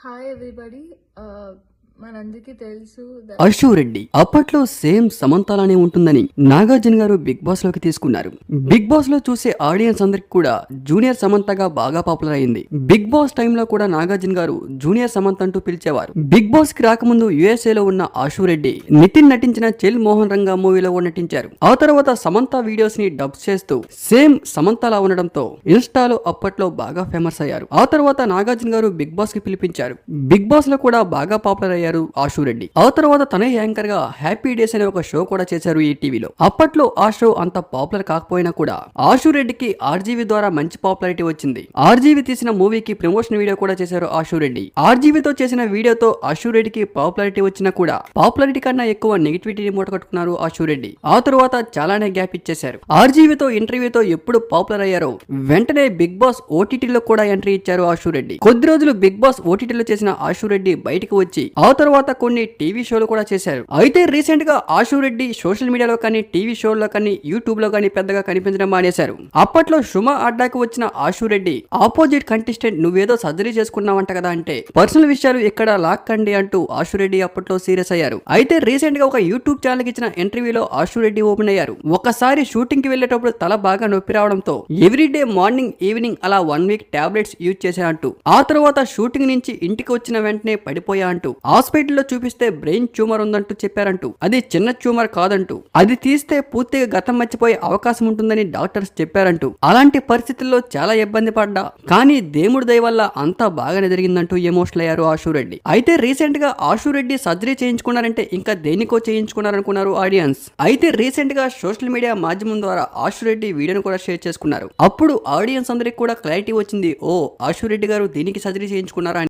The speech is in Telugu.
Hi everybody. మనందరికీ తెలుసు అశు రెడ్డి అప్పట్లో సేమ్ సమంతలానే ఉంటుందని నాగార్జున గారు బిగ్ బాస్ లోకి తీసుకున్నారు. బిగ్ బాస్ లో చూసే ఆడియన్స్ అందరికి కూడా జూనియర్ సమంతగా బాగా పాపులర్ అయింది. బిగ్ బాస్ టైంలో కూడా నాగార్జున గారు జూనియర్ సమంత అంటూ పిలిచేవారు. బిగ్ బాస్ కి రాకముందు యుఎస్ఏ లో ఉన్న అశు రెడ్డి నితిన్ నటించిన చెల్ మోహన్ రంగా మూవీలో నటించారు. ఆ తర్వాత సమంత వీడియోస్ ని డబ్ చేస్తూ సేమ్ సమంతలా ఉండడంతో ఇన్స్టాలో అప్పట్లో బాగా ఫేమస్ అయ్యారు. ఆ తర్వాత నాగార్జున గారు బిగ్ బాస్ కి పిలిపించారు. బిగ్ బాస్ లో కూడా బాగా పాపులర్ అయ్యారు ఆశు రెడ్డి. ఆ తర్వాత తనే యాంకర్ గా హ్యాపీ డేస్ అనే ఒక షో కూడా చేశారు ఈ టీవీలో. అప్పట్లో ఆ షో అంత పాపులర్ కాకపోయినా కూడా ఆశు రెడ్డికి ఆర్జీవి ద్వారా మంచి పాపులారిటీ వచ్చింది. ఆర్జీవి తీసిన మూవీకి ప్రమోషన్ వీడియో కూడా చేశారు ఆశు రెడ్డి. ఆర్జీవితో చేసిన వీడియోతో ఆశు రెడ్డికి పాపులారిటీ వచ్చినా కూడా పాపులారిటీ కన్నా ఎక్కువ నెగిటివిటీని మూటకట్టుకున్నారు ఆశు రెడ్డి. ఆ తర్వాత చాలానే గ్యాప్ ఇచ్చేశారు. ఆర్జీవితో ఇంటర్వ్యూతో ఎప్పుడు పాపులర్ అయ్యారో వెంటనే బిగ్ బాస్ ఓటీటీలో కూడా ఎంట్రీ ఇచ్చారు ఆశు రెడ్డి. కొద్ది రోజులు బిగ్ బాస్ ఓటీటీలో చేసిన ఆశు రెడ్డి బయటకు వచ్చి ఆ తర్వాత కొన్ని టీవీ షోలు కూడా చేశారు. అయితే రీసెంట్ గా ఆశు రెడ్డి సోషల్ మీడియాలో కానీ టీవీ షోల్లో కానీ యూట్యూబ్ లో కానీ పెద్దగా కనిపించడం మానేశారు. అప్పట్లో సుమ అడ్డాకు వచ్చిన ఆశు రెడ్డి ఆపోజిట్ కంటెస్టెంట్ నువ్వేదో సర్జరీ చేసుకున్నావంట కదా అంటే పర్సనల్ విషయాలు ఎక్కడ లాక్కండి అంటూ ఆశు రెడ్డి అప్పట్లో సీరియస్ అయ్యారు. అయితే రీసెంట్ గా ఒక యూట్యూబ్ ఛానల్ కి ఇచ్చిన ఇంటర్వ్యూలో ఆశు రెడ్డి ఓపెన్ అయ్యారు. ఒకసారి షూటింగ్ కి వెళ్లేటప్పుడు తల బాగా నొప్పి రావడంతో ఎవ్రీడే మార్నింగ్ ఈవినింగ్ అలా 1 వీక్ టాబ్లెట్స్ యూజ్ చేశా అంటూ ఆ తర్వాత షూటింగ్ నుంచి ఇంటికి వచ్చిన వెంటనే పడిపోయా అంటూ హాస్పిటల్లో చూపిస్తే బ్రెయిన్ ట్యూమర్ ఉందంటూ చెప్పారంటూ అది చిన్న ట్యూమర్ కాదంటూ అది తీస్తే పూర్తిగా గతం మర్చిపోయే అవకాశం ఉంటుందని డాక్టర్స్ చెప్పారంటూ అలాంటి పరిస్థితుల్లో చాలా ఇబ్బంది పడ్డా కానీ దేవుడి దయ వల్ల అంతా బాగానే జరిగిందంటూ ఎమోషనల్ అయ్యారు ఆశు రెడ్డి. అయితే రీసెంట్ గా ఆశు రెడ్డి సర్జరీ చేయించుకున్నారంటే ఇంకా దేనికో చేయించుకున్నారనుకున్నారు ఆడియన్స్. అయితే రీసెంట్ గా సోషల్ మీడియా మాధ్యమం ద్వారా ఆశు రెడ్డి వీడియోను కూడా షేర్ చేసుకున్నారు. అప్పుడు ఆడియన్స్ అందరికి కూడా క్లారిటీ వచ్చింది. ఓ ఆశు రెడ్డి గారు దీనికి సర్జరీ చేయించుకున్నారా.